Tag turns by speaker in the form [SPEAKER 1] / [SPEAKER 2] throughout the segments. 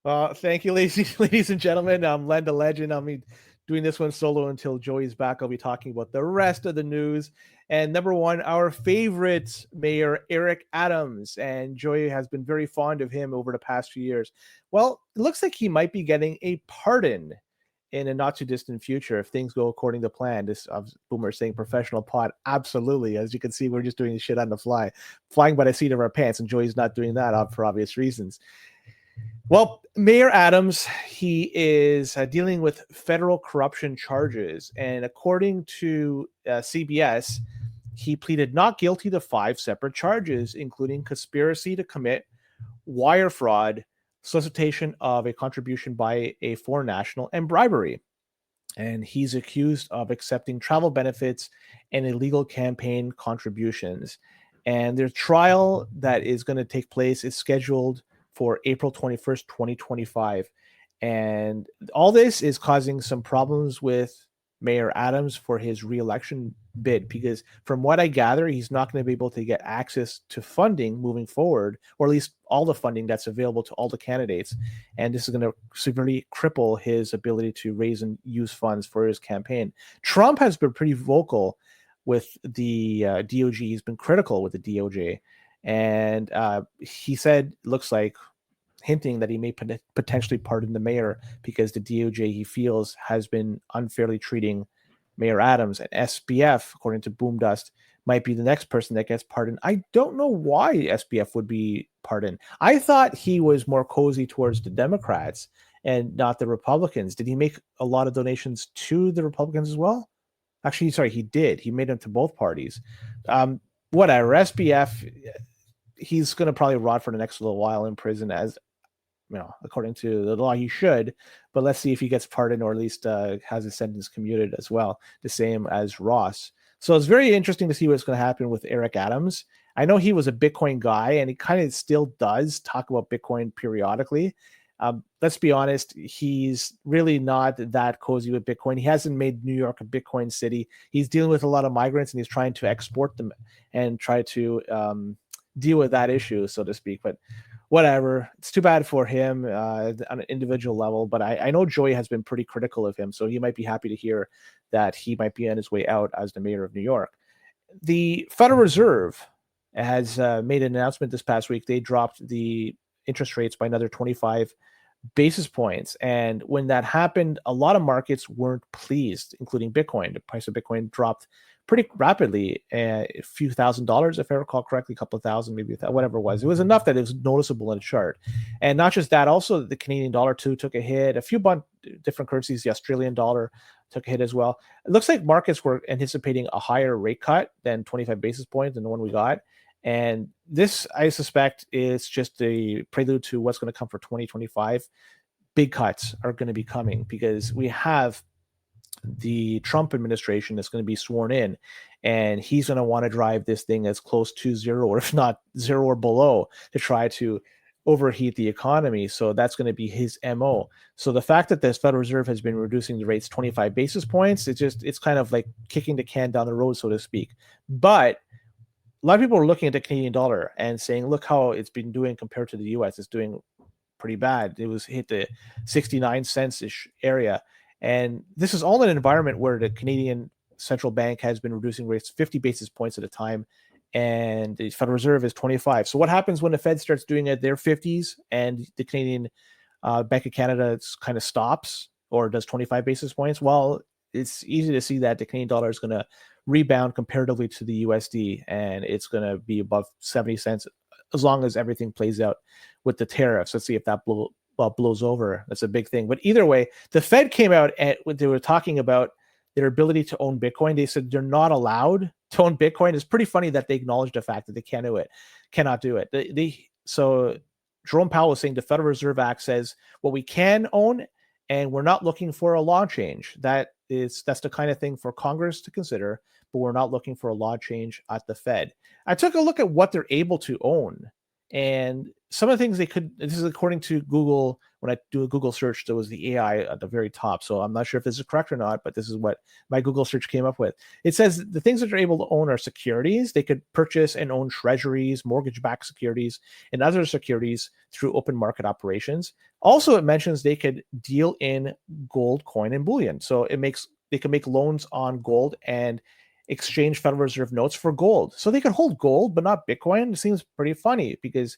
[SPEAKER 1] Well, thank you, ladies and gentlemen. I'm Len the Legend. I'll be doing this one solo until Joey's back. I'll be talking about the rest of the news. And number one, our favorite mayor, Eric Adams. And Joey has been very fond of him over the past few years. Well, it looks like he might be getting a pardon in a not too distant future if things go according to plan. This Boomer saying professional pod, absolutely. As you can see, we're just doing shit on the fly, flying by the seat of our pants, and Joey's not doing that for obvious reasons. Well, Mayor Adams, he is dealing with federal corruption charges, and according to CBS, he pleaded not guilty to 5 separate charges, including conspiracy to commit wire fraud, solicitation of a contribution by a foreign national, and bribery. And he's accused of accepting travel benefits and illegal campaign contributions. And their trial that is going to take place is scheduled for April 21st, 2025. And all this is causing some problems with Mayor Adams for his reelection bid, because from what I gather, he's not going to be able to get access to funding moving forward, or at least all the funding that's available to all the candidates. And this is going to severely cripple his ability to raise and use funds for his campaign. Trump has been pretty vocal with the DOJ. He's been critical with the DOJ. And he said, looks like, hinting that he may potentially pardon the mayor because the DOJ, he feels, has been unfairly treating Mayor Adams. And SBF, according to Boomdust, might be the next person that gets pardoned. I don't know why SBF would be pardoned. I thought he was more cozy towards the Democrats and not the Republicans. Did he make a lot of donations to the Republicans as well? Actually, sorry, he did. He made them to both parties. Whatever. SBF, he's going to probably rot for the next little while in prison, as you know, according to the law, he should. But let's see if he gets pardoned, or at least has his sentence commuted as well, the same as Ross. So it's very interesting to see what's going to happen with Eric Adams. I know he was a Bitcoin guy, and he kind of still does talk about Bitcoin periodically. Let's be honest, he's really not that cozy with Bitcoin. He hasn't made New York a Bitcoin city. He's dealing with a lot of migrants, and he's trying to export them and try to deal with that issue, so to speak. But whatever, it's too bad for him on an individual level. But I know Joey has been pretty critical of him, so he might be happy to hear that he might be on his way out as the mayor of New York. The Federal Reserve has made an announcement this past week. They dropped the interest rates by another 25 basis points. And when that happened, a lot of markets weren't pleased, including Bitcoin. The price of Bitcoin dropped pretty rapidly, a few $1,000s, if I recall correctly, a couple of thousand, maybe whatever it was. It was enough that it was noticeable in the chart. And not just that, also the Canadian dollar too took a hit. A few different currencies, the Australian dollar took a hit as well. It looks like markets were anticipating a higher rate cut than 25 basis points than the one we got. And this, I suspect, is just a prelude to what's going to come for 2025. Big cuts are going to be coming because we have the Trump administration that's going to be sworn in, and he's going to want to drive this thing as close to zero, or if not zero or below, to try to overheat the economy. So that's going to be his MO. So the fact that the Federal Reserve has been reducing the rates 25 basis points, it's kind of like kicking the can down the road, so to speak. But a lot of people are looking at the Canadian dollar and saying, look how it's been doing compared to the US. It's doing pretty bad. It was hit the 69 cents-ish area. And this is all in an environment where the Canadian Central Bank has been reducing rates 50 basis points at a time, and the Federal Reserve is 25. So what happens when the Fed starts doing it, their 50s, and the Canadian Bank of Canada kind of stops or does 25 basis points? Well, it's easy to see that the Canadian dollar is going to rebound comparatively to the USD, and it's going to be above 70 cents as long as everything plays out with the tariffs. Let's see if that blows over. That's a big thing. But either way, the Fed came out and they were talking about their ability to own Bitcoin. They said they're not allowed to own Bitcoin. It's pretty funny that they acknowledge the fact that they cannot do it. So Jerome Powell was saying the Federal Reserve Act says what we can own, and we're not looking for a law change. That's the kind of thing for Congress to consider, but we're not looking for a law change at the Fed. I took a look at what they're able to own, And some of the things this is according to Google. When I do a Google search, there was the AI at the very top. So I'm not sure if this is correct or not, but this is what my Google search came up with. It says the things that they're able to own are securities. They could purchase and own treasuries, mortgage-backed securities, and other securities through open market operations. Also, it mentions they could deal in gold, coin, and bullion. So they can make loans on gold and exchange Federal Reserve notes for gold. So they could hold gold, but not Bitcoin. It seems pretty funny because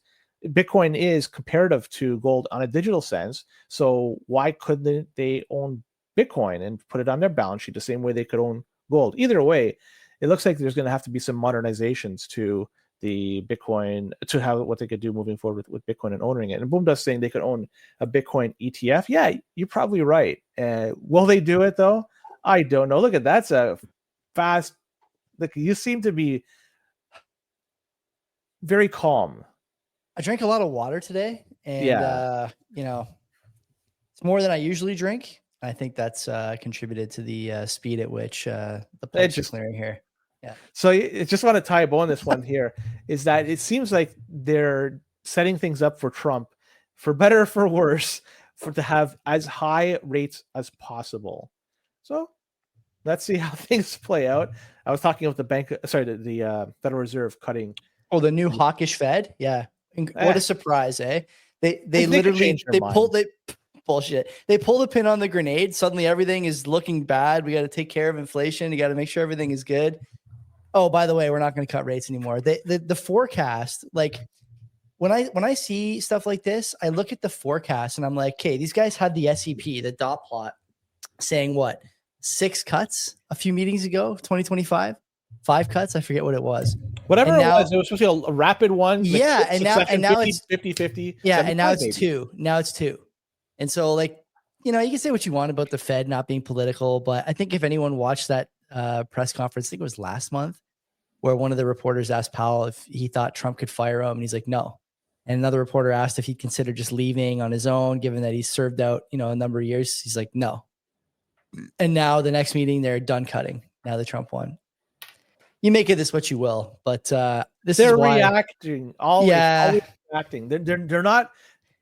[SPEAKER 1] Bitcoin is comparative to gold on a digital sense. So why couldn't they own Bitcoin and put it on their balance sheet the same way they could own gold? Either way, it looks like there's going to have to be some modernizations to the Bitcoin to how what they could do moving forward with Bitcoin and owning it. And Boom does saying they could own a Bitcoin ETF. Yeah, you're probably right. Will they do it though? I don't know. Look at that's a fast. Look, you seem to be very calm.
[SPEAKER 2] I drank a lot of water today, and it's more than I usually drink. I think that's contributed to the speed at which the pipes are clearing here. Yeah.
[SPEAKER 1] So I just want to tie a bow on this one here is that it seems like they're setting things up for Trump, for better or for worse, to have as high rates as possible. So let's see how things play out. I was talking about the Federal Reserve cutting.
[SPEAKER 2] Oh, the new hawkish Fed. Yeah. What a surprise, eh? They literally bullshit. They pull the pin on the grenade. Suddenly everything is looking bad. We got to take care of inflation. You got to make sure everything is good. Oh, by the way, we're not going to cut rates anymore. The forecast, like when I see stuff like this, I look at the forecast and I'm like, okay, these guys had the SEP, the dot plot, saying what? 6 cuts a few meetings ago, 2025, 5 cuts. I forget what it was.
[SPEAKER 1] Whatever it was supposed to be a rapid one.
[SPEAKER 2] Yeah. And now it's
[SPEAKER 1] 50-50.
[SPEAKER 2] Yeah. And now it's 2. Now it's 2. And so like, you can say what you want about the Fed not being political, but I think if anyone watched that press conference, I think it was last month, where one of the reporters asked Powell if he thought Trump could fire him. And he's like, no. And another reporter asked if he'd consider just leaving on his own, given that he's served out, a number of years. He's like, no. And now the next meeting, they're done cutting. Now that Trump won. You make of this what you will, but
[SPEAKER 1] they're reacting. Always reacting. They're not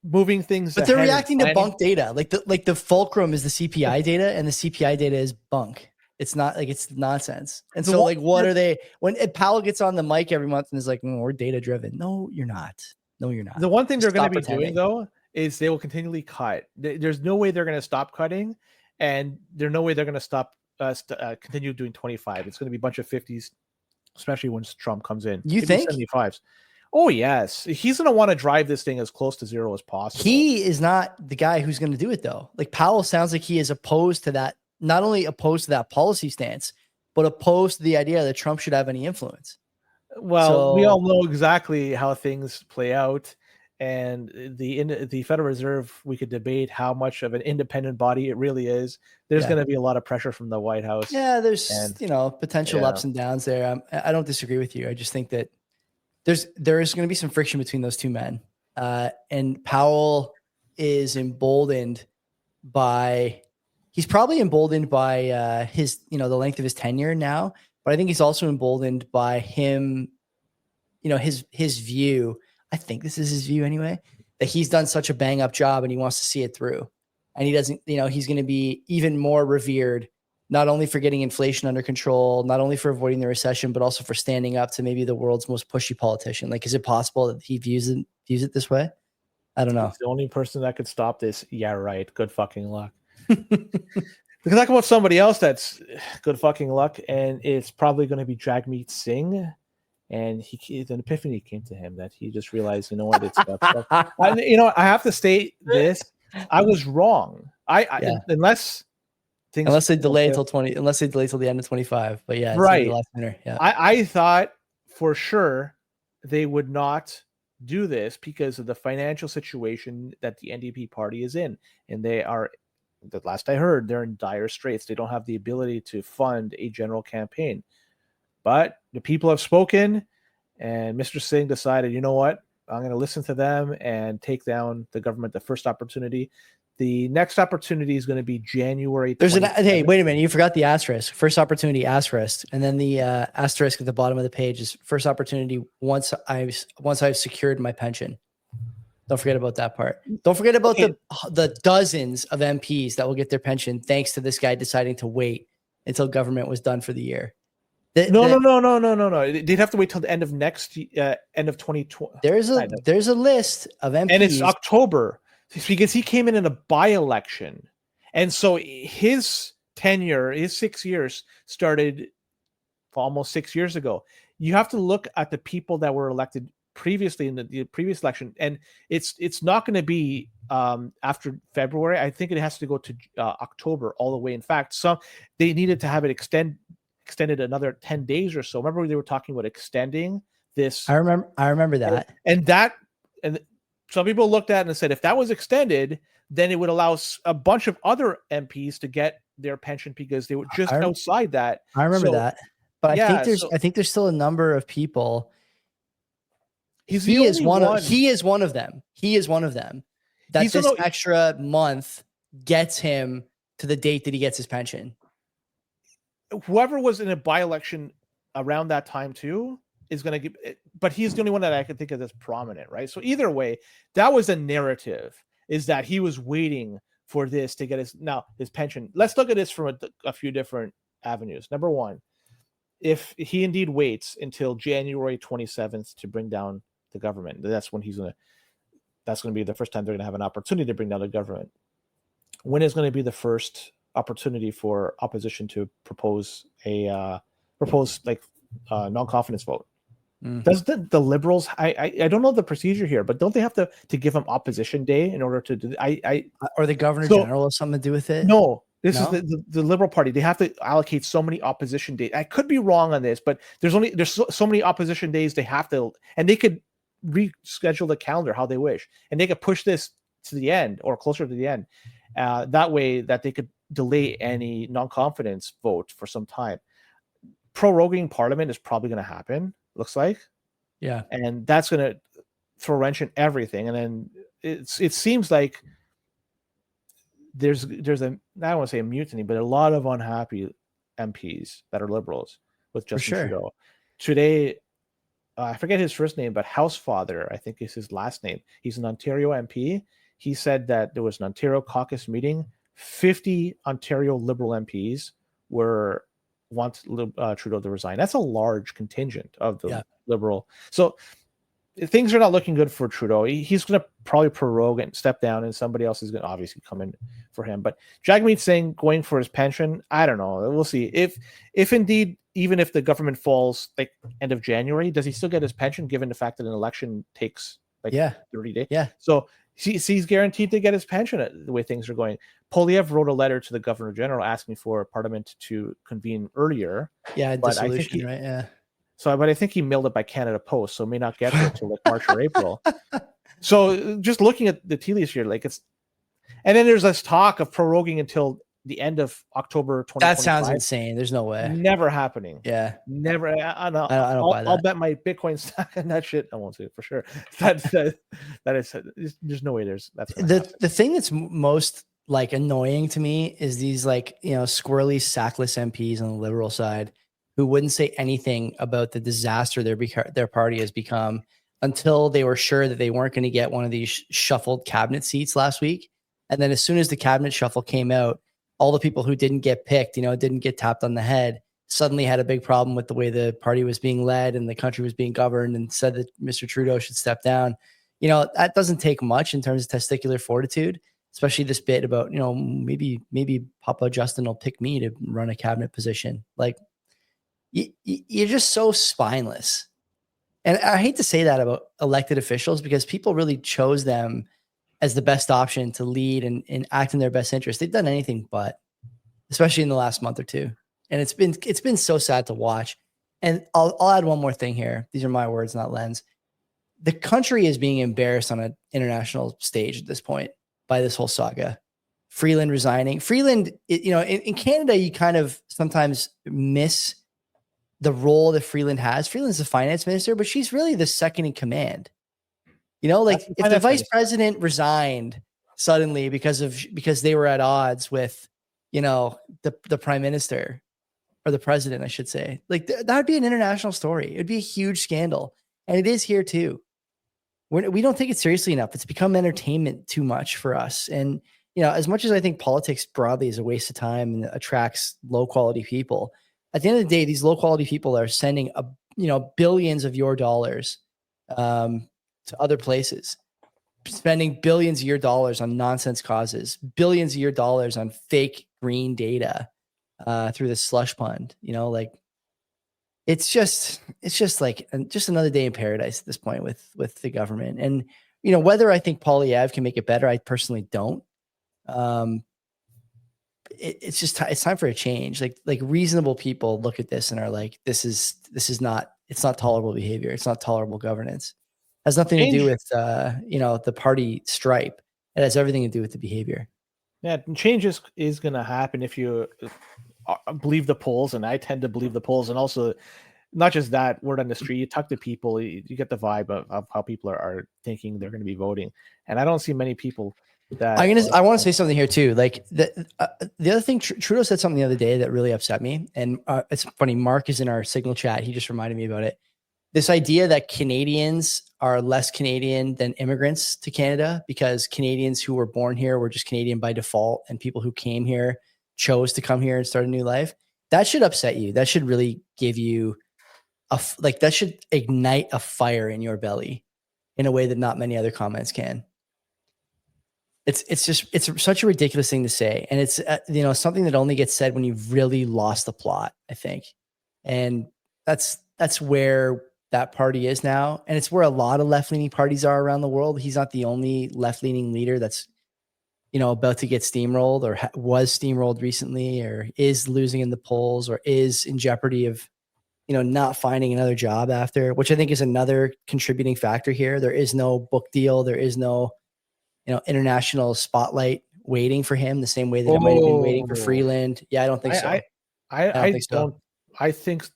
[SPEAKER 1] moving things.
[SPEAKER 2] But they're reacting to bunk data. Like the fulcrum is the CPI data, and the CPI data is bunk. It's not like it's nonsense. And so like, what are they? When Powell gets on the mic every month and is like, we're data driven. No, you're not. No, you're not.
[SPEAKER 1] The one thing they're going to be doing though is they will continually cut. There's no way they're going to stop cutting, and there's no way they're going to stop continue doing 25. It's going to be a bunch of 50s, especially once Trump comes in.
[SPEAKER 2] You think
[SPEAKER 1] 75s? Oh yes, he's going to want to drive this thing as close to zero as possible.
[SPEAKER 2] He is not the guy who's going to do it though. Like Powell sounds like he is opposed to that. Not only opposed to that policy stance, but opposed to the idea that Trump should have any influence.
[SPEAKER 1] Well, we all know exactly how things play out, and the Federal Reserve, we could debate how much of an independent body it really is. There's going to be a lot of pressure from the White House.
[SPEAKER 2] Yeah, there's potential ups and downs there. I don't disagree with you. I just think that there is going to be some friction between those two men, and Powell is emboldened by. He's probably emboldened by his, the length of his tenure now, but I think he's also emboldened by him, his view. I think this is his view anyway, that he's done such a bang up job and he wants to see it through. And he doesn't, he's going to be even more revered, not only for getting inflation under control, not only for avoiding the recession, but also for standing up to maybe the world's most pushy politician. Like, is it possible that he views it this way? I don't know.
[SPEAKER 1] He's the only person that could stop this. Yeah, right. Good fucking luck. We can talk about somebody else that's good fucking luck, and it's probably going to be Jagmeet Singh. And an epiphany came to him that he just realized, it's I have to state this. I was wrong. Unless
[SPEAKER 2] they delay till the end of 25. But yeah,
[SPEAKER 1] right.
[SPEAKER 2] The last winter. Yeah.
[SPEAKER 1] I thought for sure they would not do this because of the financial situation that the NDP party is in, and they are. The last I heard, they're in dire straits. They don't have the ability to fund a general campaign. But the people have spoken, and Mr. Singh decided, you know what? I'm going to listen to them and take down the government the first opportunity. The next opportunity is going to be January.
[SPEAKER 2] Hey, wait a minute. You forgot the asterisk. First opportunity asterisk, and then the asterisk at the bottom of the page is first opportunity once I've secured my pension. Don't forget about that part. Don't forget about the dozens of MPs that will get their pension thanks to this guy deciding to wait until government was done for the year.
[SPEAKER 1] No. They'd have to wait till the end of end of 2020.
[SPEAKER 2] There's a list of MPs,
[SPEAKER 1] and it's October because he came in a by-election, and so his tenure, his 6 years, started almost 6 years ago. You have to look at the people that were elected previously in the previous election, and it's not going to be after February. I think it has to go to October all the way. In fact, they needed to have it extended another 10 days or so. Remember they were talking about extending this.
[SPEAKER 2] I remember that.
[SPEAKER 1] And some people looked at it and said, if that was extended, then it would allow a bunch of other MPs to get their pension because they were just outside that.
[SPEAKER 2] I remember that. But I think there's still a number of people. He is one of them. That this extra month gets him to the date that he gets his pension.
[SPEAKER 1] Whoever was in a by-election around that time too is going to get, but he's the only one that I can think of that's prominent, right? So either way, that was a narrative, is that he was waiting for this to get his pension. Let's look at this from a few different avenues. Number one, if he indeed waits until January 27th to bring down the government, that's when that's going to be the first time they're going to have an opportunity to bring down the government. When is going to be the first opportunity for opposition to propose non-confidence vote? Mm-hmm. Does the Liberals? I don't know the procedure here, but don't they have to give them opposition day in order to do?
[SPEAKER 2] Or the Governor General has something to do with it?
[SPEAKER 1] No, this is the Liberal Party. They have to allocate so many opposition days. I could be wrong on this, but there's so many opposition days they have to, and they could reschedule the calendar how they wish, and they could push this to the end or closer to the end. That way that they could delay any non-confidence vote for some time. Proroguing Parliament is probably going to happen, looks like.
[SPEAKER 2] Yeah.
[SPEAKER 1] And that's going to throw a wrench in everything. And then it seems like there's I don't want to say a mutiny, but a lot of unhappy MPs that are Liberals with Justin Trudeau. Today, I forget his first name, but Housefather, I think is his last name. He's an Ontario MP. He said that there was an Ontario caucus meeting. 50 Ontario Liberal MPs want Trudeau to resign. That's a large contingent of the Liberal. So things are not looking good for Trudeau. He's going to probably prorogue and step down, and somebody else is going to obviously come in for him. But Jagmeet Singh going for his pension, I don't know. We'll see. If indeed, even if the government falls like end of January, does he still get his pension given the fact that an election takes 30 days?
[SPEAKER 2] Yeah.
[SPEAKER 1] So he's guaranteed to get his pension the way things are going. Poilievre wrote a letter to the Governor General asking for Parliament to convene earlier.
[SPEAKER 2] Yeah, dissolution, right? Yeah.
[SPEAKER 1] But I think he mailed it by Canada Post, so may not get there until like March or April. So just looking at the tea leaves here, and then there's this talk of proroguing until the end of October 2025.
[SPEAKER 2] That sounds insane. There's no way.
[SPEAKER 1] Never happening.
[SPEAKER 2] Yeah.
[SPEAKER 1] Never. I don't buy that. I'll bet my Bitcoin stock and that shit. I won't say it for sure. That is. There's no way. That's
[SPEAKER 2] the thing that's most annoying to me is these squirrely, sackless MPs on the Liberal side who wouldn't say anything about the disaster their party has become until they were sure that they weren't going to get one of these shuffled cabinet seats last week. And then as soon as the cabinet shuffle came out, all the people who didn't get picked, didn't get tapped on the head, suddenly had a big problem with the way the party was being led and the country was being governed, and said that Mr. Trudeau should step down. That doesn't take much in terms of testicular fortitude, especially this bit about, maybe Papa Justin will pick me to run a cabinet position. You're just so spineless. And I hate to say that about elected officials because people really chose them as the best option to lead and act in their best interest. They've done anything but, especially in the last month or two. And it's been so sad to watch. And I'll add one more thing here. These are my words, not Len's. The country is being embarrassed on an international stage at this point by this whole saga. Freeland resigning. Freeland, in Canada, you kind of sometimes miss the role that Freeland has. Freeland's the finance minister, but she's really the second in command. If the vice president resigned suddenly because they were at odds with, the prime minister or the president, I should say. Like that would be an international story. It'd be a huge scandal, and it is here too. We don't take it seriously enough. It's become entertainment too much for us. And, as much as I think politics broadly is a waste of time and attracts low quality people, at the end of the day, these low quality people are sending billions of your dollars to other places, spending billions of your dollars on nonsense causes, billions of your dollars on fake green data through the slush fund. It's just like just another day in paradise at this point with the government. And, whether I think Poilievre can make it better, I personally don't. It's just, it's time for a change. Like reasonable people look at this and are like, it's not tolerable behavior. It's not tolerable governance. It has nothing to do with, the party stripe. It has everything to do with the behavior.
[SPEAKER 1] Yeah. Change is going to happen if you believe the polls, and I tend to believe the polls, and also not just that, word on the street, you talk to people, you get the vibe of how people are thinking they're going to be voting, and I don't see many people that
[SPEAKER 2] I want to say something here too. Like the other thing, Trudeau said something the other day that really upset me, and it's funny, Mark is in our Signal chat, he just reminded me about it. This idea that Canadians are less Canadian than immigrants to Canada because Canadians who were born here were just Canadian by default, and people who came here chose to come here and start a new life. That should upset you. That should really give you that should ignite a fire in your belly in a way that not many other comments can. It's such a ridiculous thing to say. And it's, something that only gets said when you've really lost the plot, I think. And that's where that party is now. And it's where a lot of left-leaning parties are around the world. He's not the only left-leaning leader that's, about to get steamrolled or was steamrolled recently, or is losing in the polls, or is in jeopardy of, not finding another job after, which I think is another contributing factor here. There is no book deal. There is no, international spotlight waiting for him the same way that it might have been waiting for Freeland. Yeah, I don't think so.
[SPEAKER 1] I think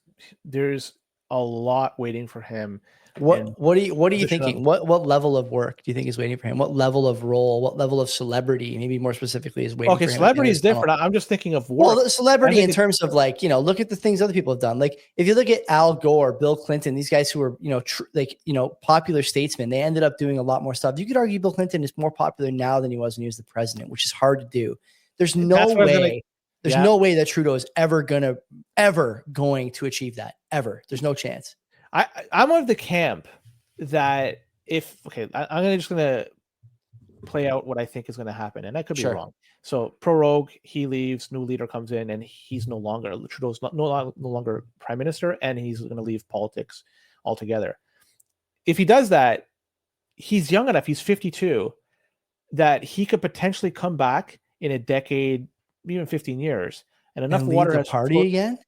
[SPEAKER 1] there's a lot waiting for him.
[SPEAKER 2] What are you thinking? What level of work do you think is waiting for him? What level of role? What level of celebrity, maybe more specifically, is waiting for him?
[SPEAKER 1] Okay, celebrity is different. I'm just thinking of work.
[SPEAKER 2] Well, the celebrity in terms of look at the things other people have done. Like if you look at Al Gore, Bill Clinton, these guys who were, popular statesmen, they ended up doing a lot more stuff. You could argue Bill Clinton is more popular now than he was when he was the president, which is hard to do. There's no way. There's no way that Trudeau is ever going to achieve that. Ever. There's no chance.
[SPEAKER 1] I'm of the camp that I'm just going to play out what I think is going to happen, and I could be wrong. So prorogue, he leaves, new leader comes in, and he's Trudeau's no longer prime minister, and he's going to leave politics altogether. If he does that, he's young enough, he's 52, that he could potentially come back in a decade, even 15 years, and enough water
[SPEAKER 2] has party again.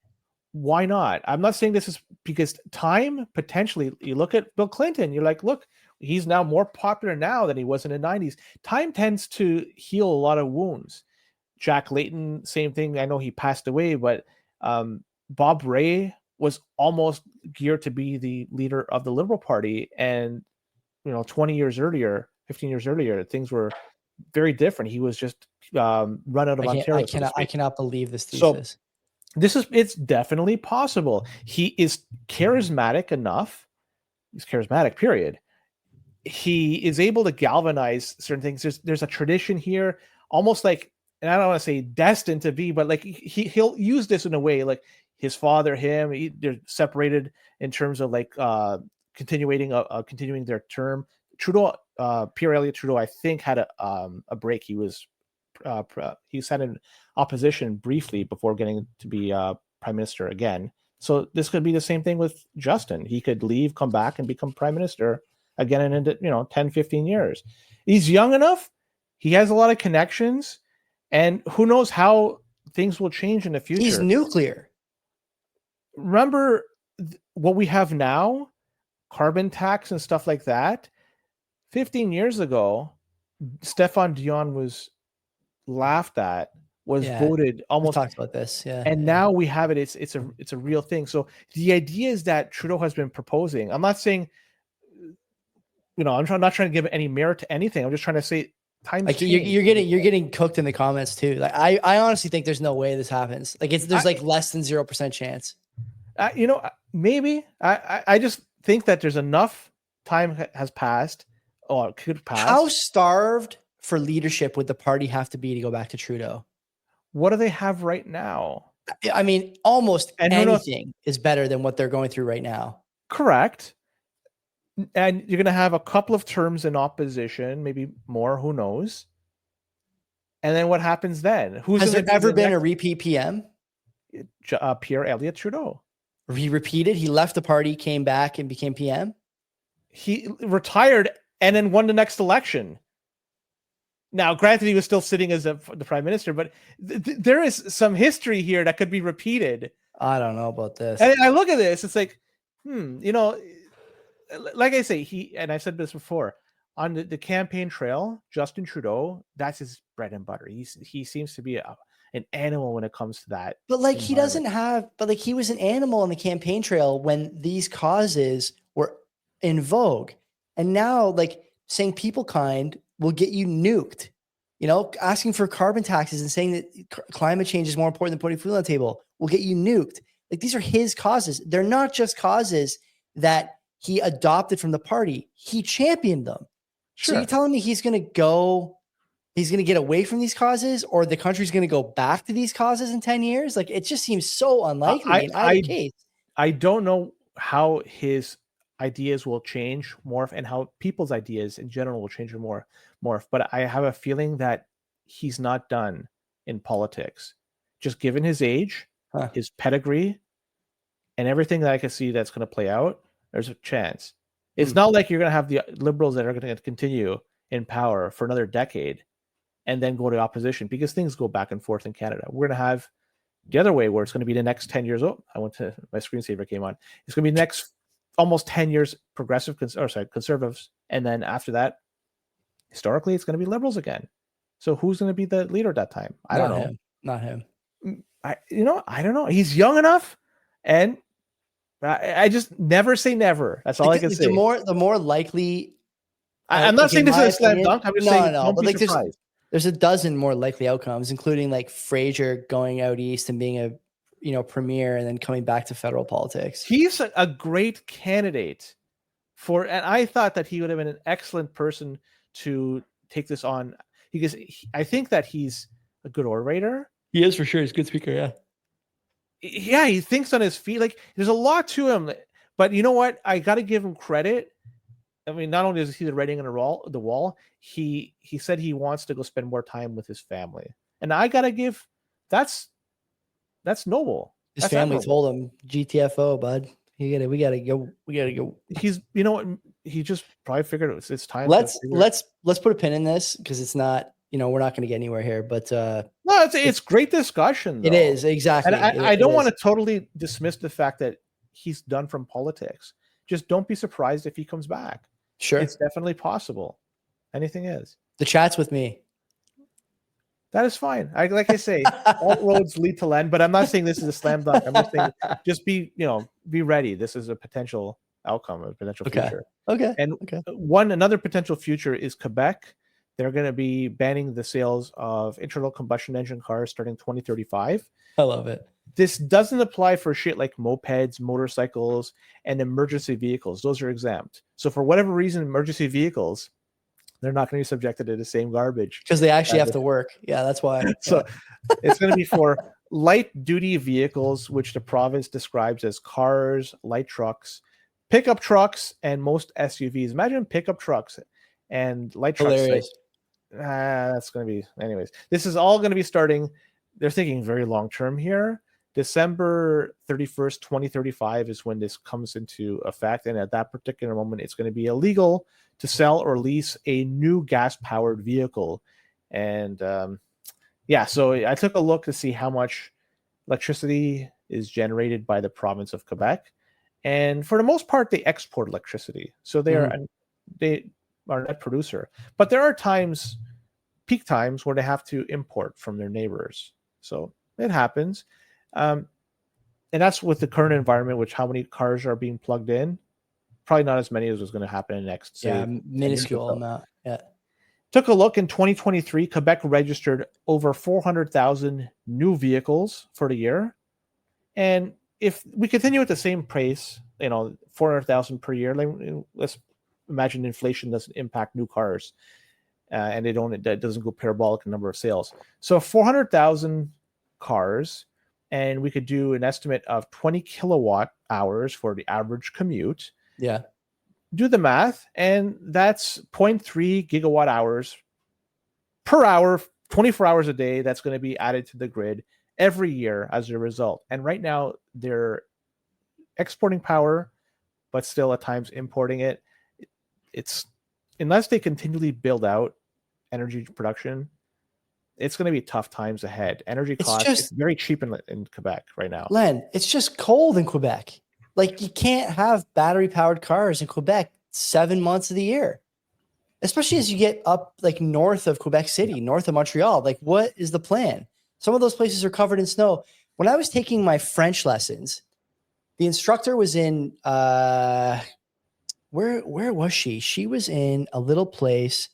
[SPEAKER 1] Why not? I'm not saying this is because time potentially. You look at Bill Clinton, you're like, look, he's now more popular now than he was in the 90s. Time tends to heal a lot of wounds. Jack Layton, same thing. I know he passed away, but Bob Rae was almost geared to be the leader of the Liberal Party. And, 20 years earlier, 15 years earlier, things were very different. He was just run out of Ontario.
[SPEAKER 2] I cannot believe this thesis.
[SPEAKER 1] It's definitely possible. He is charismatic enough. He's charismatic, period. He is able to galvanize certain things. There's a tradition here, almost like, and I don't want to say destined to be, but like he'll use this in a way like his father, they're separated in terms of like continuing their term. Trudeau, Pierre Elliott Trudeau, I think had a break. He sat in opposition briefly before getting to be prime minister again. So this could be the same thing with Justin. He could leave, come back, and become prime minister again in 10, 15 years. He's young enough. He has a lot of connections, and who knows how things will change in the future.
[SPEAKER 2] He's nuclear.
[SPEAKER 1] Remember what we have now, carbon tax and stuff like that. 15 years ago, Stéphane Dion was laughed at, was voted almost.
[SPEAKER 2] We talked about this,
[SPEAKER 1] and now we have it. It's a real thing. So the idea is that Trudeau has been proposing. I'm not saying, I'm not trying to give any merit to anything. I'm just trying to say times
[SPEAKER 2] like you're getting cooked in the comments too. Like I honestly think there's no way this happens. Like there's like less than 0% chance.
[SPEAKER 1] Maybe I just think that there's enough time has passed or could pass.
[SPEAKER 2] How starved for leadership would the party have to be to go back to Trudeau?
[SPEAKER 1] What do they have right now?
[SPEAKER 2] I mean, almost anything is better than what they're going through right now.
[SPEAKER 1] Correct. And you're going to have a couple of terms in opposition, maybe more, who knows? And then what happens then?
[SPEAKER 2] Has there ever been a repeat PM?
[SPEAKER 1] Pierre Elliott Trudeau.
[SPEAKER 2] He repeated. He left the party, came back, and became PM.
[SPEAKER 1] He retired and then won the next election. Now, granted, he was still sitting as the prime minister, but there is some history here that could be repeated.
[SPEAKER 2] I don't know about this.
[SPEAKER 1] And I look at this, it's like, like I say, and I've said this before, on the campaign trail, Justin Trudeau, that's his bread and butter. He seems to be an animal when it comes to that.
[SPEAKER 2] But like he doesn't have, but like he was an animal on the campaign trail when these causes were in vogue. And now like saying people kind will get you nuked, asking for carbon taxes and saying that climate change is more important than putting food on the table will get you nuked. Like these are his causes. They're not just causes that he adopted from the party. He championed them. Sure. So you're telling me he's going to get away from these causes, or the country's going to go back to these causes in 10 years? Like, it just seems so unlikely in either case.
[SPEAKER 1] I don't know how his ideas will change, morph, and how people's ideas in general will change and morph. But I have a feeling that he's not done in politics. Just given his age, his pedigree, and everything that I can see that's going to play out, there's a chance. It's not like you're going to have the Liberals that are going to continue in power for another decade and then go to opposition, because things go back and forth in Canada. We're going to have the other way where it's going to be the next 10 years. Oh, my screensaver came on. It's going to be the next almost 10 years conservatives. And then after that, historically, it's going to be Liberals again. So who's going to be the leader at that time? I don't know.
[SPEAKER 2] Not him.
[SPEAKER 1] I don't know. He's young enough, and I just never say never. That's all I can say.
[SPEAKER 2] The more likely.
[SPEAKER 1] I'm not saying this is a slam dunk. I'm just saying don't be surprised.
[SPEAKER 2] There's a dozen more likely outcomes, including like Fraser going out east and being a premier and then coming back to federal politics.
[SPEAKER 1] He's a great candidate and I thought that he would have been an excellent person to take this on, because I think that he's a good orator.
[SPEAKER 2] He is, for sure. He's a good speaker. Yeah.
[SPEAKER 1] Yeah. He thinks on his feet. Like, there's a lot to him, but you know what? I got to give him credit. I mean, not only is he the writing on the wall, he said he wants to go spend more time with his family, and I gotta give that's noble.
[SPEAKER 2] His family told him, "GTFO, bud. We gotta go."
[SPEAKER 1] He's, he just probably figured it's time.
[SPEAKER 2] Let's put a pin in this, because it's not, we're not going to get anywhere here. But
[SPEAKER 1] no, it's great discussion, though.
[SPEAKER 2] It is, exactly.
[SPEAKER 1] And I don't want to totally dismiss the fact that he's done from politics. Just don't be surprised if he comes back.
[SPEAKER 2] Sure.
[SPEAKER 1] It's definitely possible. Anything is.
[SPEAKER 2] The chat's with me.
[SPEAKER 1] That is fine. Like I say, all roads lead to Len, but I'm not saying this is a slam dunk. I'm just saying, just be ready. This is a potential outcome, a potential future.
[SPEAKER 2] Okay.
[SPEAKER 1] And another potential future is Quebec. They're going to be banning the sales of internal combustion engine cars starting 2035.
[SPEAKER 2] I love it.
[SPEAKER 1] This doesn't apply for shit like mopeds, motorcycles, and emergency vehicles. Those are exempt. So for whatever reason, emergency vehicles, they're not going to be subjected to the same garbage.
[SPEAKER 2] Because they actually have to work. Yeah, that's why.
[SPEAKER 1] So it's going to be for light-duty vehicles, which the province describes as cars, light trucks, pickup trucks, and most SUVs. Imagine pickup trucks and light trucks.
[SPEAKER 2] Hilarious.
[SPEAKER 1] That's going to be... Anyways, this is all going to be starting... They're thinking very long-term here. December 31st, 2035 is when this comes into effect. And at that particular moment, it's going to be illegal to sell or lease a new gas-powered vehicle. And so I took a look to see how much electricity is generated by the province of Quebec. And for the most part, they export electricity. So they are a net producer. But there are times, peak times, where they have to import from their neighbors. So it happens. And that's with the current environment, which how many cars are being plugged in? Probably not as many as was going to happen in the next.
[SPEAKER 2] Minuscule amount. Yeah.
[SPEAKER 1] Took a look in 2023, Quebec registered over 400,000 new vehicles for the year. And if we continue at the same pace, 400,000 per year, let's imagine inflation doesn't impact new cars, and that doesn't go parabolic in number of sales. So 400,000 cars, and we could do an estimate of 20 kilowatt hours for the average commute.
[SPEAKER 2] Yeah.
[SPEAKER 1] Do the math, and that's 0.3 gigawatt hours per hour, 24 hours a day. That's going to be added to the grid every year as a result. And right now they're exporting power, but still at times importing it. It's unless they continually build out energy production, it's going to be tough times ahead. Energy costs, it's very cheap in Quebec right now.
[SPEAKER 2] Len, it's just cold in Quebec. Like, you can't have battery powered cars in Quebec 7 months of the year, especially as you get up like north of Quebec City, north of Montreal. Like, what is the plan? Some of those places are covered in snow. When I was taking my French lessons, the instructor was in, where was she? She was in a little place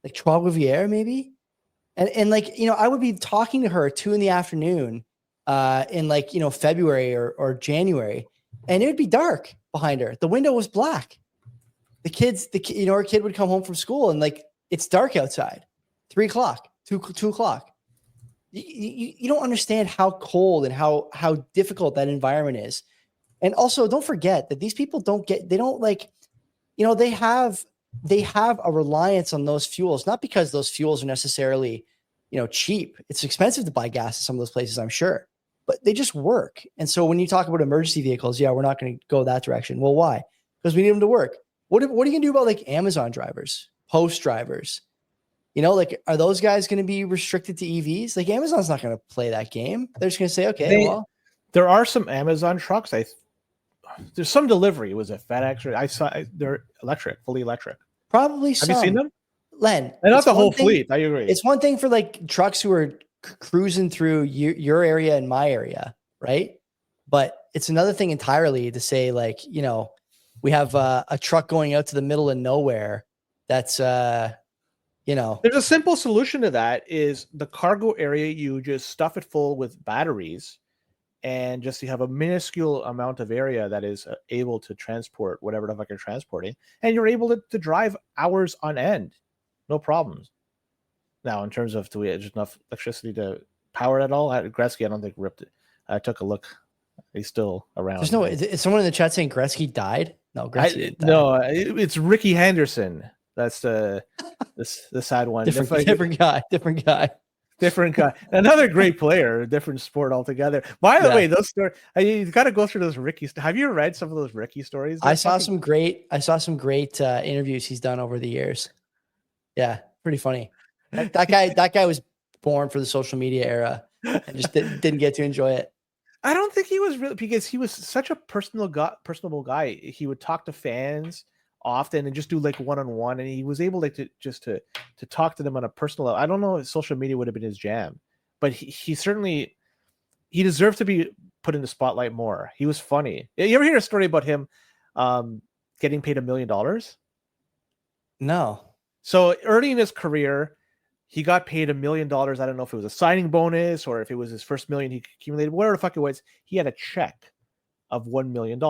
[SPEAKER 2] like Trois-Rivières, maybe. And like, I would be talking to her at 2 PM in like, February or January, and it would be dark behind her. The window was black. Her kid would come home from school and like, it's dark outside, 3 o'clock, 2 o'clock. You don't understand how cold and how difficult that environment is. And also don't forget that these people they have a reliance on those fuels, not because those fuels are necessarily, cheap. It's expensive to buy gas in some of those places, I'm sure, but they just work. And so when you talk about emergency vehicles, we're not going to go that direction. Well, why? Because we need them to work. What are you going to do about like Amazon drivers, post drivers? Are those guys going to be restricted to EVs? Like, Amazon's not going to play that game. They're just going to say, okay,
[SPEAKER 1] there are some Amazon trucks. There's some delivery. Was it FedEx? They're electric, fully electric.
[SPEAKER 2] Probably
[SPEAKER 1] some. Have you seen them?
[SPEAKER 2] Len,
[SPEAKER 1] and not the whole fleet. I agree.
[SPEAKER 2] It's one thing for like trucks who are cruising through your area and my area, right? But it's another thing entirely to say, like, we have a truck going out to the middle of nowhere. That's, there's
[SPEAKER 1] a simple solution to that is the cargo area. You just stuff it full with batteries, and just you have a minuscule amount of area that is able to transport whatever the fuck you're transporting, and you're able to drive hours on end. No problems. Now, in terms of, do we have enough electricity to power it all? Gretzky, I don't think ripped it. I took a look. He's still around.
[SPEAKER 2] There's no. Is someone in the chat saying Gretzky died? No, Gretzky didn't die.
[SPEAKER 1] No, it's Ricky Henderson. That's the sad one.
[SPEAKER 2] Different guy.
[SPEAKER 1] Another great player, different sport altogether. By the way, those stories, you got to go through those Ricky. Have you read some of those Ricky stories?
[SPEAKER 2] I saw some great interviews he's done over the years. Yeah, pretty funny. That guy was born for the social media era and just didn't get to enjoy it.
[SPEAKER 1] I don't think he was really, because he was such a personable guy. He would talk to fans often and just do like one-on-one, and he was able to talk to them on a personal level. I don't know if social media would have been his jam, but he certainly deserved to be put in the spotlight more. He was funny. You ever hear a story about him getting paid $1 million?
[SPEAKER 2] No.
[SPEAKER 1] So early in his career, he got paid $1 million. I don't know if it was a signing bonus or if it was his first million he accumulated, whatever the fuck it was. He had a check of $1 million.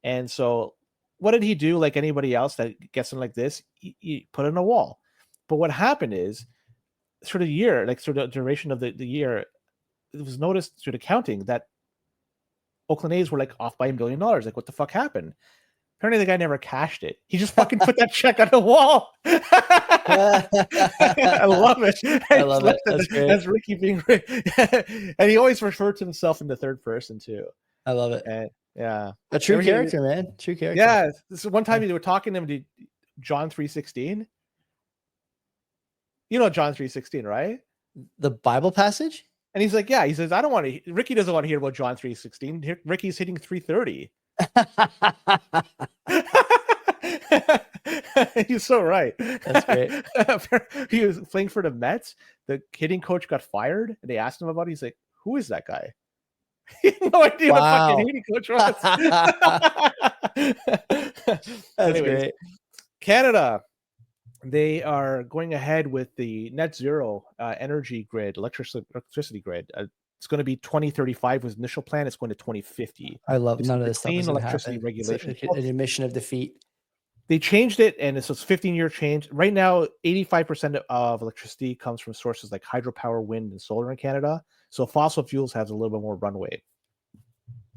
[SPEAKER 1] And so what did he do? Like anybody else that gets something like this, he put it on a wall. But what happened is, through the year, like through the duration of the year, it was noticed through the counting that Oakland A's were like off by $1 million. Like, what the fuck happened? Apparently the guy never cashed it. He just fucking put that check on the wall. I love it.
[SPEAKER 2] I love it. That's great.
[SPEAKER 1] That's Ricky being great. And he always referred to himself in the third person too.
[SPEAKER 2] I love it.
[SPEAKER 1] And yeah.
[SPEAKER 2] A true character, man. True character.
[SPEAKER 1] Yeah. This one time they were talking to him to John 3:16. You know John 3:16, right?
[SPEAKER 2] The Bible passage?
[SPEAKER 1] And he's like, yeah. He says, I don't want to. Ricky doesn't want to hear about John 3:16. Ricky's hitting 330. He's so right.
[SPEAKER 2] That's great.
[SPEAKER 1] He was playing for the Mets. The hitting coach got fired, and they asked him about it. He's like, "Who is that guy?" He had no idea what fucking hitting coach was.
[SPEAKER 2] That's great.
[SPEAKER 1] Canada. they are going ahead with the net zero energy grid, electricity grid. It's going to be 2035 was initial plan. It's going to 2050.
[SPEAKER 2] I love
[SPEAKER 1] This is
[SPEAKER 2] none of
[SPEAKER 1] the
[SPEAKER 2] this stuff
[SPEAKER 1] clean
[SPEAKER 2] is going to
[SPEAKER 1] electricity
[SPEAKER 2] happen. It's
[SPEAKER 1] regulation.
[SPEAKER 2] an admission of defeat.
[SPEAKER 1] They changed it, and it's a 15-year change. Right now, 85% of electricity comes from sources like hydropower, wind, and solar in Canada. So fossil fuels has a little bit more runway.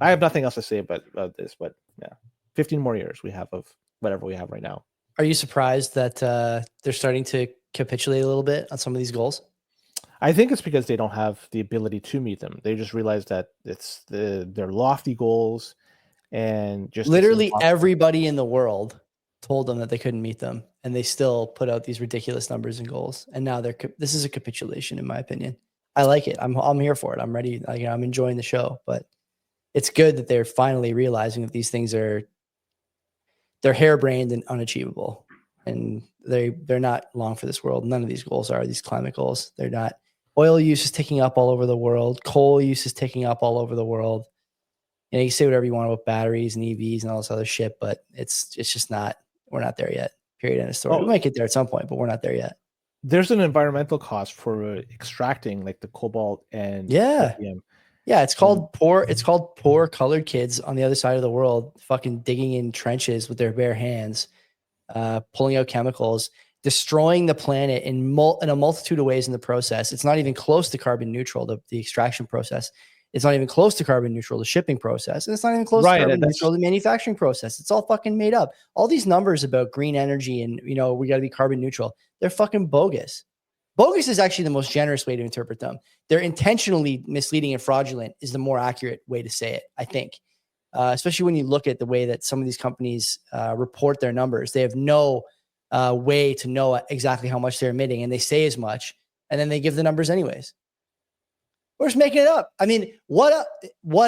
[SPEAKER 1] I have nothing else to say about this, but yeah, 15 more years we have of whatever we have right now.
[SPEAKER 2] Are you surprised that they're starting to capitulate a little bit on some of these goals?
[SPEAKER 1] I think it's because they don't have the ability to meet them. They just realize that they're lofty goals, and just
[SPEAKER 2] literally everybody in the world told them that they couldn't meet them, and they still put out these ridiculous numbers and goals. And now this is a capitulation, in my opinion. I like it. I'm here for it. I'm ready. I'm enjoying the show, but it's good that they're finally realizing that these things they're harebrained and unachievable, and they're not long for this world. None of these goals are these climate goals. They're not. Oil use is ticking up all over the world. Coal use is ticking up all over the world. You know, you can say whatever you want about batteries and EVs and all this other shit, but it's just not. We're not there yet. Period. End of story. We might get there at some point, but we're not there yet.
[SPEAKER 1] There's an environmental cost for extracting like the cobalt and
[SPEAKER 2] lithium. Yeah, it's called poor. It's called poor colored kids on the other side of the world, fucking digging in trenches with their bare hands, pulling out chemicals, destroying the planet in a multitude of ways in the process. It's not even close to carbon neutral. The extraction process. It's not even close to carbon neutral, the shipping process. And it's not even close to carbon neutral, the manufacturing process. It's all fucking made up. All these numbers about green energy and, we got to be carbon neutral, they're fucking bogus. Bogus is actually the most generous way to interpret them. They're intentionally misleading and fraudulent is the more accurate way to say it, I think. Especially when you look at the way that some of these companies report their numbers. They have no way to know exactly how much they're emitting, and they say as much, and then they give the numbers anyways. We're just making it up. I mean, what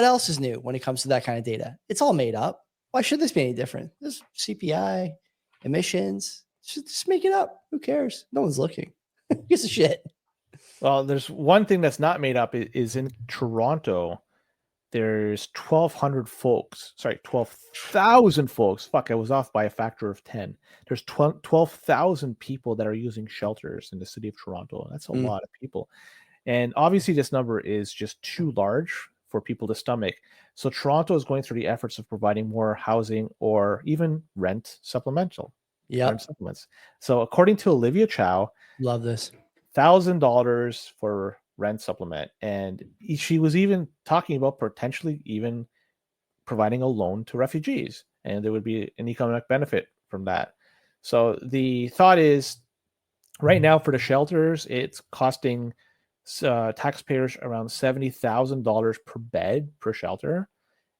[SPEAKER 2] else is new when it comes to that kind of data? It's all made up. Why should this be any different? This CPI, emissions, just make it up. Who cares? No one's looking. Who gives a shit?
[SPEAKER 1] Well, there's one thing that's not made up is in Toronto. There's 1,200 folks. Sorry, 12,000 folks. Fuck, I was off by a factor of 10. There's 12,000 people that are using shelters in the city of Toronto. That's a lot of people. And obviously, this number is just too large for people to stomach. So Toronto is going through the efforts of providing more housing or even rent supplemental.
[SPEAKER 2] Yeah.
[SPEAKER 1] Supplements. So according to Olivia Chow,
[SPEAKER 2] love this,
[SPEAKER 1] $1,000 for rent supplement. And she was even talking about potentially even providing a loan to refugees. And there would be an economic benefit from that. So the thought is right now for the shelters, it's costing taxpayers around $70,000 per bed per shelter,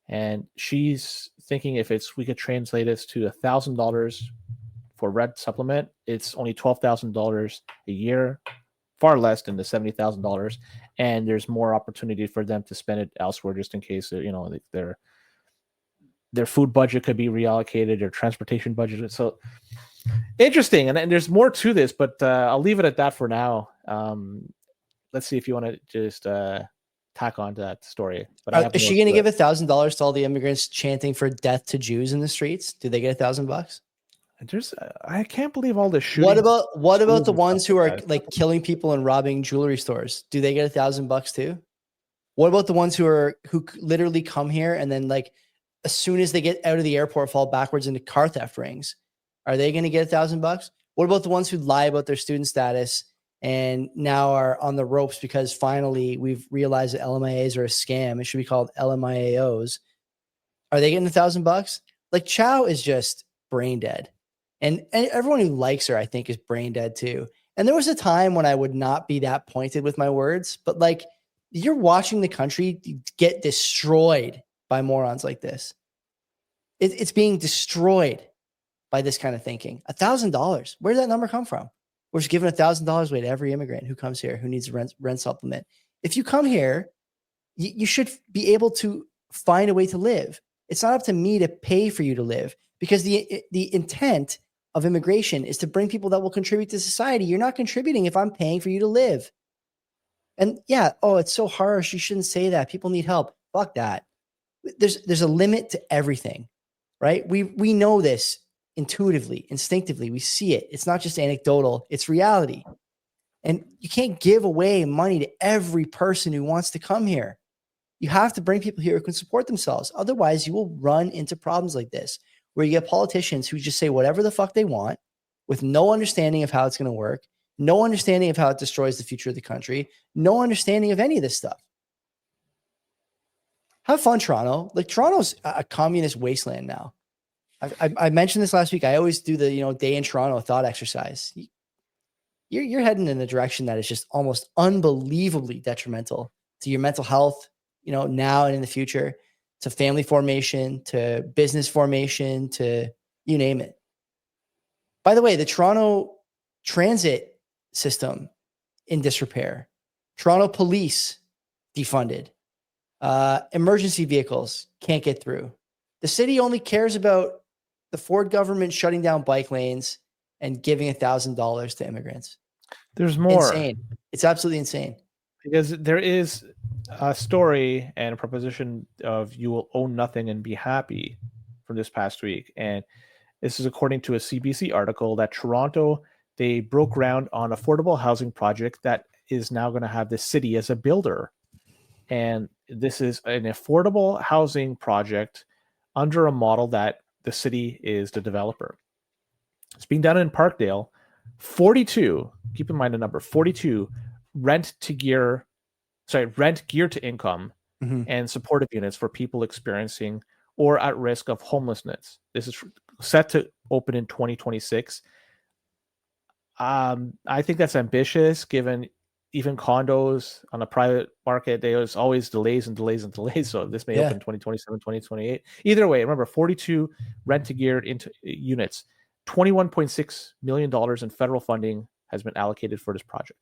[SPEAKER 1] and she's thinking if we could translate this to $1,000 for rent supplement, it's only $12,000 a year, far less than the $70,000, and there's more opportunity for them to spend it elsewhere, just in case their food budget could be reallocated, or transportation budget. So interesting, and there's more to this, but I'll leave it at that for now. Let's see if you want to just tack on to that story. But
[SPEAKER 2] is she going to give $1,000 to all the immigrants chanting for death to Jews in the streets? Do they get $1,000?
[SPEAKER 1] I can't believe all this shooting.
[SPEAKER 2] What about the ones who are like killing people and robbing jewelry stores? Do they get $1,000 too? What about the ones who literally come here and then like as soon as they get out of the airport fall backwards into car theft rings? Are they going to get $1,000? What about the ones who lie about their student status and now are on the ropes because finally we've realized that LMIAs are a scam? It should be called LMIAOs. Are they getting $1,000? Like Chow is just brain dead. And everyone who likes her, I think, is brain dead too. And there was a time when I would not be that pointed with my words, but like you're watching the country get destroyed by morons like this. It's being destroyed by this kind of thinking. $1,000. Where did that number come from? We're just giving $1,000 away to every immigrant who comes here who needs a rent supplement. If you come here, you should be able to find a way to live. It's not up to me to pay for you to live, because the intent of immigration is to bring people that will contribute to society. You're not contributing if I'm paying for you to live. And yeah, it's so harsh. You shouldn't say that. People need help. Fuck that. There's a limit to everything, right? We know this intuitively, instinctively. We see it. It's not just anecdotal, it's reality. And you can't give away money to every person who wants to come here. You have to bring people here who can support themselves. Otherwise, you will run into problems like this, where you get politicians who just say whatever the fuck they want with no understanding of how it's going to work, no understanding of how it destroys the future of the country, no understanding of any of this stuff. Have fun, Toronto. Like, Toronto's a communist wasteland now. I mentioned this last week. I always do the day in Toronto thought exercise. You're heading in a direction that is just almost unbelievably detrimental to your mental health, now and in the future, to family formation, to business formation, to you name it. By the way, the Toronto transit system in disrepair. Toronto police defunded. Emergency vehicles can't get through. The city only cares about the Ford government shutting down bike lanes and giving $1,000 to immigrants.
[SPEAKER 1] There's more.
[SPEAKER 2] Insane. It's absolutely insane.
[SPEAKER 1] Because there is a story and a proposition of you will own nothing and be happy from this past week. And this is according to a CBC article that Toronto, they broke ground on affordable housing project that is now going to have the city as a builder. And this is an affordable housing project under a model that the city is the developer. It's being done in Parkdale. 42, keep in mind the number, 42 rent gear to income and supportive units for people experiencing or at risk of homelessness. This is set to open in 2026. I think that's ambitious, given even condos on the private market, there's always delays. So this may open 2027, 2028. Either way, remember, 42 rent-to-geared into units, $21.6 million in federal funding has been allocated for this project.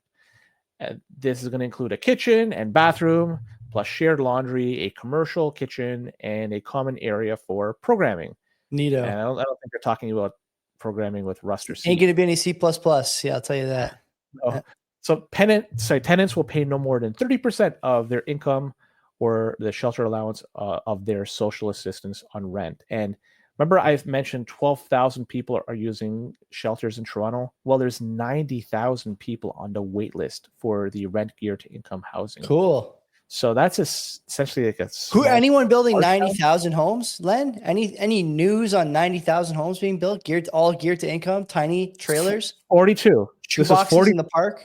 [SPEAKER 1] And this is going to include a kitchen and bathroom, plus shared laundry, a commercial kitchen, and a common area for programming.
[SPEAKER 2] Neato.
[SPEAKER 1] And I don't think they're talking about programming with Rust or C.
[SPEAKER 2] Ain't going to be any C++. Yeah, I'll tell you that.
[SPEAKER 1] Oh. So tenants will pay no more than 30% of their income or the shelter allowance of their social assistance on rent. And remember, I've mentioned 12,000 people are using shelters in Toronto. Well, there's 90,000 people on the wait list for the rent gear to income housing.
[SPEAKER 2] Cool.
[SPEAKER 1] So that's essentially like a
[SPEAKER 2] anyone building 90,000 homes, Len? Any news on 90,000 homes being built, all geared to income, tiny trailers?
[SPEAKER 1] 42.
[SPEAKER 2] Shoeboxes in the park?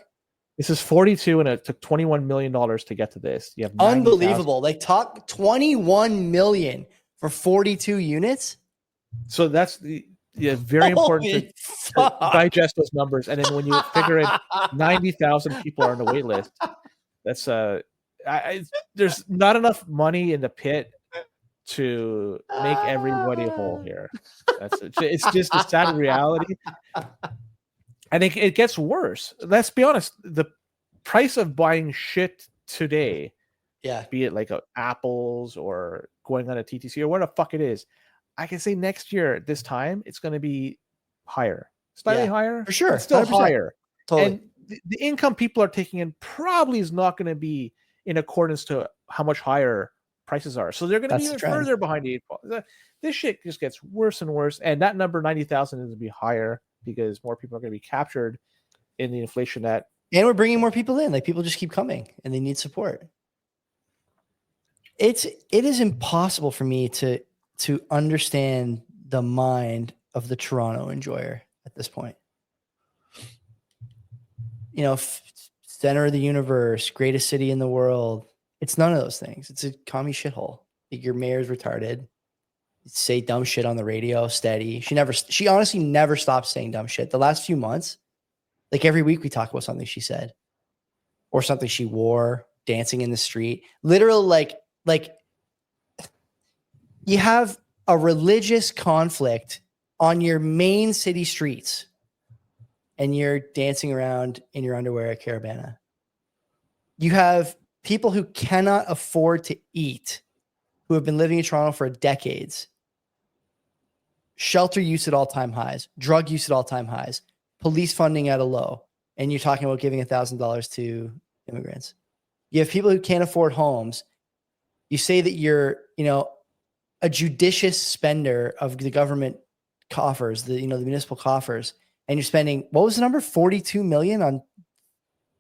[SPEAKER 1] This is 42, and it took $21 million to get to this. You have
[SPEAKER 2] unbelievable. Like, talk $21 million for 42 units.
[SPEAKER 1] So that's very important to digest those numbers. And then when you figure in 90,000 people are on the wait list, that's there's not enough money in the pit to make everybody whole here. It's just a sad reality. I think it gets worse. Let's be honest. The price of buying shit today, be it like apples or going on a TTC or what the fuck it is, I can say next year at this time it's going to be higher, slightly higher,
[SPEAKER 2] for sure,
[SPEAKER 1] still 100%. Higher.
[SPEAKER 2] Totally.
[SPEAKER 1] And the income people are taking in probably is not going to be in accordance to how much higher prices are. So they're going to be even further behind the eight ball. This shit just gets worse and worse. And that number 90,000 is going to be higher because more people are going to be captured in the inflation and
[SPEAKER 2] we're bringing more people in. Like, people just keep coming and they need support. It is impossible for me to understand the mind of the Toronto enjoyer at this point. Center of the universe, greatest city in the world. It's none of those things. It's a commie shithole. Like, your mayor's retarded. Say dumb shit on the radio, steady. She honestly never stops saying dumb shit. The last few months, like, every week we talk about something she said or something she wore, dancing in the street. Literally, like you have a religious conflict on your main city streets and you're dancing around in your underwear at Carabana. You have people who cannot afford to eat, who have been living in Toronto for decades. Shelter use at all-time highs, drug use at all-time highs, police funding at a low, and you're talking about giving $1,000 to immigrants. You have people who can't afford homes. You say that you're, a judicious spender of the government coffers, the municipal coffers, and you're spending, what was the number? 42 million on,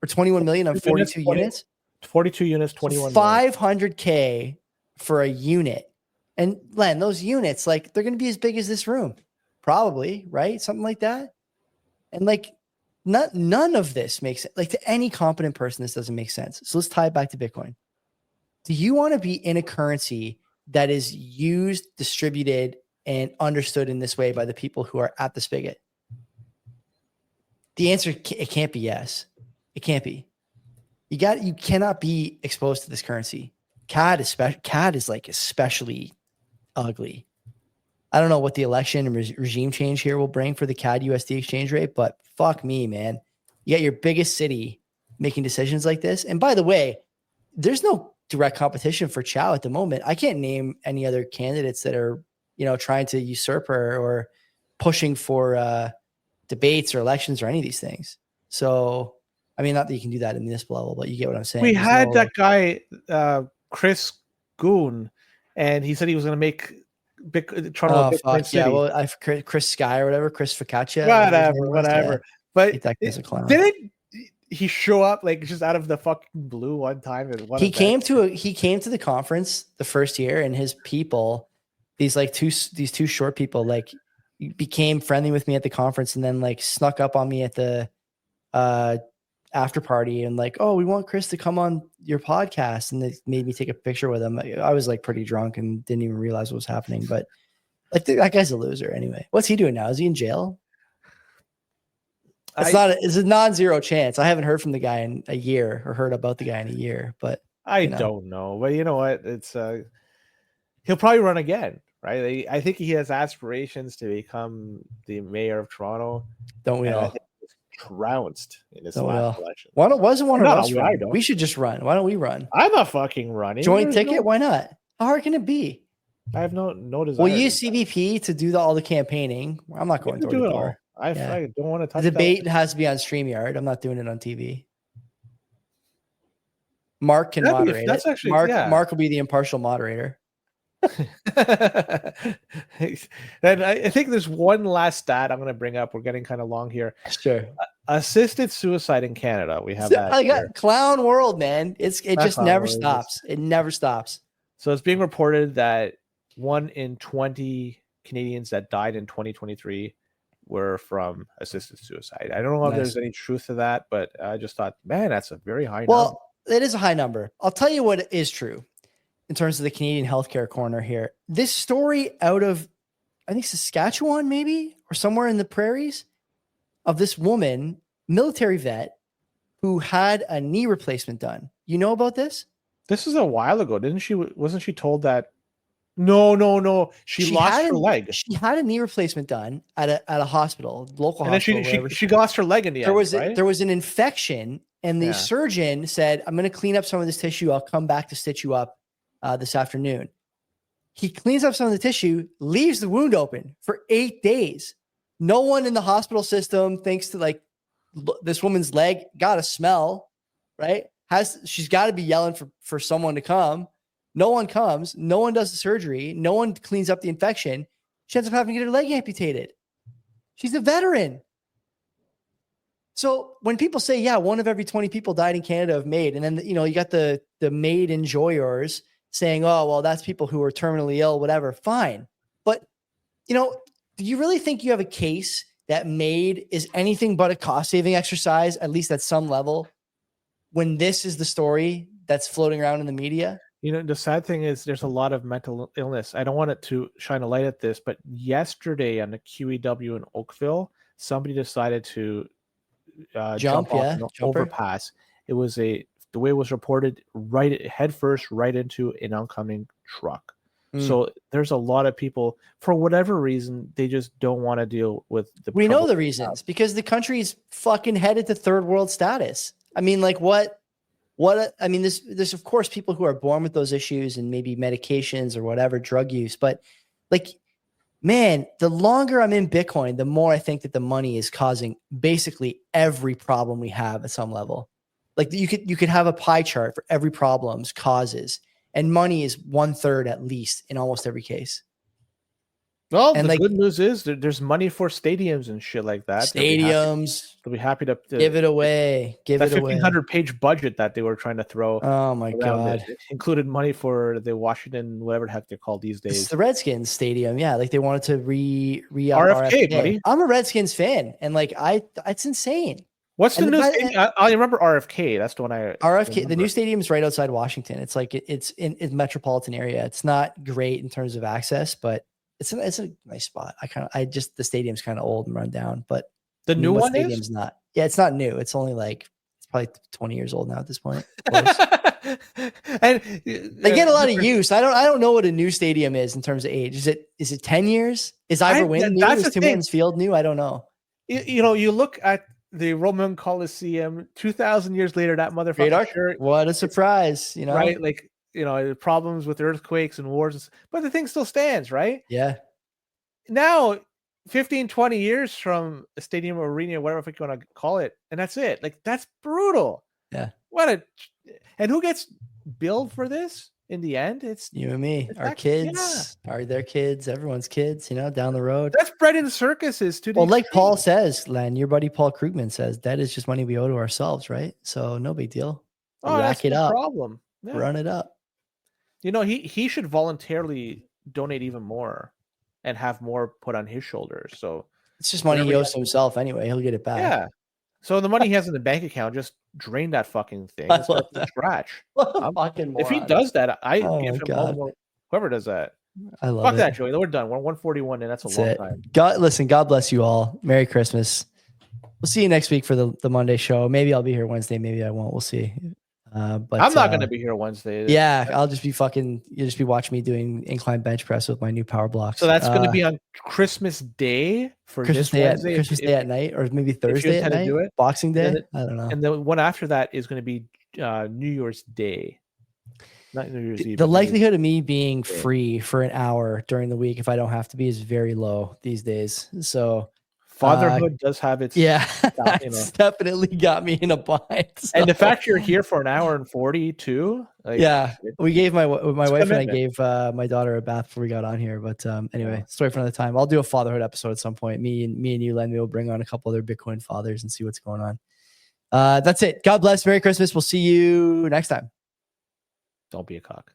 [SPEAKER 2] or 21 million on 42 units?
[SPEAKER 1] 42 units, 21
[SPEAKER 2] $500K for a unit. And Len, those units, like, they're going to be as big as this room, probably, right? Something like that. And like, none of this makes sense. Like, to any competent person, this doesn't make sense. So let's tie it back to Bitcoin. Do you want to be in a currency that is used, distributed, and understood in this way by the people who are at the spigot? The answer, it can't be yes. It can't be. You cannot be exposed to this currency. CAD is like especially ugly. I don't know what the election and regime change here will bring for the CAD USD exchange rate, but fuck me, man. You got your biggest city making decisions like this. And by the way, there's no direct competition for Chow at the moment. I can't name any other candidates that are, trying to usurp her or pushing for debates or elections or any of these things. So, I mean, not that you can do that at the municipal level, but you get what I'm saying.
[SPEAKER 1] We had that guy, Chris Goon, and he said he was going to make Toronto Bitcoin City.
[SPEAKER 2] Yeah, well, Chris Sky or whatever, Chris Focaccia.
[SPEAKER 1] Whatever.
[SPEAKER 2] Yeah.
[SPEAKER 1] But
[SPEAKER 2] that guy's a clown.
[SPEAKER 1] Didn't he show up like just out of the fucking blue one time?
[SPEAKER 2] He came to the conference the first year, and his people, these two short people, like, became friendly with me at the conference, and then like snuck up on me at the after party and like, oh, we want Chris to come on your podcast, and they made me take a picture with him. I was like pretty drunk and didn't even realize what was happening, but like, that guy's a loser anyway. What's he doing now? Is he in jail? It's a non-zero chance. I haven't heard from the guy in a year, or heard about the guy in a year, but
[SPEAKER 1] I don't know. But you know what? It's he'll probably run again, right? I think he has aspirations to become the mayor of Toronto.
[SPEAKER 2] Don't we all?
[SPEAKER 1] Trounced in his last election.
[SPEAKER 2] Why wasn't one of us run? We should just run. Why don't we run?
[SPEAKER 1] I'm not fucking running.
[SPEAKER 2] Joint ticket? Why not? How hard can it be?
[SPEAKER 1] I have no desire.
[SPEAKER 2] We'll use CBP to do all the campaigning. I'm not going door to door.
[SPEAKER 1] I don't want to touch
[SPEAKER 2] the debate. Has to be on StreamYard. I'm not doing it on TV. Mark can moderate it. Actually, Mark will be the impartial moderator.
[SPEAKER 1] And I think there's one last stat I'm going to bring up. We're getting kind of long here.
[SPEAKER 2] Sure.
[SPEAKER 1] Assisted suicide in Canada. We have that.
[SPEAKER 2] I got clown world, man. It just never stops. It never stops.
[SPEAKER 1] So it's being reported that 1 in 20 Canadians that died in 2023 were from assisted suicide. I don't know if there's any truth to that, but I just thought, man, that's a very high number.
[SPEAKER 2] Well, it is a high number. I'll tell you what is true in terms of the Canadian healthcare corner here. This story out of, I think, Saskatchewan, maybe, or somewhere in the prairies, of this woman, military vet, who had a knee replacement done. You know about this?
[SPEAKER 1] This is a while ago, wasn't she told that? No. She lost her leg.
[SPEAKER 2] She had a knee replacement done at a hospital, local hospital.
[SPEAKER 1] And then she lost her leg in the end.
[SPEAKER 2] There was an infection, and the surgeon said, I'm going to clean up some of this tissue. I'll come back to stitch you up this afternoon. He cleans up some of the tissue, leaves the wound open for 8 days. No one in the hospital system thinks to, like, this woman's leg got a smell, right? She's got to be yelling for someone to come. No one comes. No one does the surgery. No one cleans up the infection. She ends up having to get her leg amputated. She's a veteran. So when people say, yeah, 1 of every 20 people died in Canada of MAID, and then, you got the MAID enjoyers saying, oh, well, that's people who are terminally ill, whatever. Fine. But, do you really think you have a case that MAID is anything but a cost-saving exercise, at least at some level, when this is the story that's floating around in the media?
[SPEAKER 1] The sad thing is there's a lot of mental illness. I don't want it to shine a light at this, but yesterday on the QEW in Oakville, somebody decided to jump off an overpass. It was the way it was reported, right head first right into an oncoming truck. So there's a lot of people, for whatever reason, they just don't want to deal with the.
[SPEAKER 2] We know the reasons, because the country's fucking headed to third world status. I mean, like, I mean, there's of course people who are born with those issues and maybe medications or whatever, drug use, but like, man, the longer I'm in Bitcoin, the more I think that the money is causing basically every problem we have at some level. Like, you could have a pie chart for every problem's causes, and money is 1/3 at least in almost every case.
[SPEAKER 1] Well,
[SPEAKER 2] And
[SPEAKER 1] the
[SPEAKER 2] like
[SPEAKER 1] good news is there's money for stadiums and shit like that.
[SPEAKER 2] stadiums,
[SPEAKER 1] They'll be happy to
[SPEAKER 2] give it away. Give
[SPEAKER 1] that
[SPEAKER 2] it away.
[SPEAKER 1] 1,500-page budget that they were trying to throw
[SPEAKER 2] Oh my
[SPEAKER 1] around
[SPEAKER 2] God.
[SPEAKER 1] it included money for the Washington, whatever the heck they're called these days.
[SPEAKER 2] It's the Redskins stadium. Yeah. Like they wanted to re-up
[SPEAKER 1] RFK, buddy.
[SPEAKER 2] I'm a Redskins fan. And like, it's insane.
[SPEAKER 1] What's the
[SPEAKER 2] And
[SPEAKER 1] new stadium? I remember RFK. That's the one I
[SPEAKER 2] RFK.
[SPEAKER 1] remember.
[SPEAKER 2] The new stadium is right outside Washington. It's like it's in metropolitan area. It's not great in terms of access, but it's a nice spot. The stadium's kind of old and run down, but
[SPEAKER 1] the new one
[SPEAKER 2] stadium's not. Yeah, it's not new. It's only like it's probably 20 years old now at this point.
[SPEAKER 1] And
[SPEAKER 2] they get a lot of use. I don't know what a new stadium is in terms of age. Is it 10 years? Is Ivor Wynn new? Is Tim Hortons Field new? I don't know.
[SPEAKER 1] You look at the Roman Coliseum 2,000 years later, that motherfucker shirt.
[SPEAKER 2] What a surprise,
[SPEAKER 1] right? Like, problems with earthquakes and wars, but the thing still stands, right?
[SPEAKER 2] Yeah.
[SPEAKER 1] Now, 15, 20 years from a stadium or arena, whatever you want to call it, and that's it. Like, that's brutal.
[SPEAKER 2] Yeah.
[SPEAKER 1] And who gets billed for this in the end? It's
[SPEAKER 2] you and me, our kids, are their kids, everyone's kids, down the road.
[SPEAKER 1] That's bread and circuses too.
[SPEAKER 2] Well, like Paul says, Len, your buddy Paul Krugman says, that is just money we owe to ourselves, right? So no big deal. Rack it up.
[SPEAKER 1] Problem.
[SPEAKER 2] Yeah. Run it up.
[SPEAKER 1] He should voluntarily donate even more and have more put on his shoulders. So
[SPEAKER 2] it's just money he owes to himself anyway. He'll get it back.
[SPEAKER 1] Yeah. So the money he has in the bank account, just drain that fucking thing. From scratch. If he does that, I give him all the more. Whoever does that.
[SPEAKER 2] I love
[SPEAKER 1] Fuck
[SPEAKER 2] it.
[SPEAKER 1] that, Joey. We're done. We're 141, and that's a long time.
[SPEAKER 2] God bless you all. Merry Christmas. We'll see you next week for the Monday show. Maybe I'll be here Wednesday. Maybe I won't. We'll see. But
[SPEAKER 1] I'm not going to be here Wednesday.
[SPEAKER 2] Yeah, I'll just be you'll just be watching me doing incline bench press with my new power blocks.
[SPEAKER 1] So that's going to be on Christmas Day for
[SPEAKER 2] Christmas
[SPEAKER 1] this Wednesday.
[SPEAKER 2] Christmas Day at night, or maybe Thursday at night. Do it. Boxing Day. I don't know.
[SPEAKER 1] And the one after that is going to be New Year's Day. Not New Year's Eve.
[SPEAKER 2] The likelihood of me being free for an hour during the week, if I don't have to be, is very low these days. So
[SPEAKER 1] fatherhood does have its
[SPEAKER 2] it's definitely got me in a bind. So.
[SPEAKER 1] And the fact you're here for an hour and 40 too.
[SPEAKER 2] We gave my wife and I gave my daughter a bath before we got on here. But anyway, story for another time. I'll do a fatherhood episode at some point. Me and you, Len, we'll bring on a couple other Bitcoin fathers and see what's going on. That's it. God bless. Merry Christmas. We'll see you next time.
[SPEAKER 1] Don't be a cock.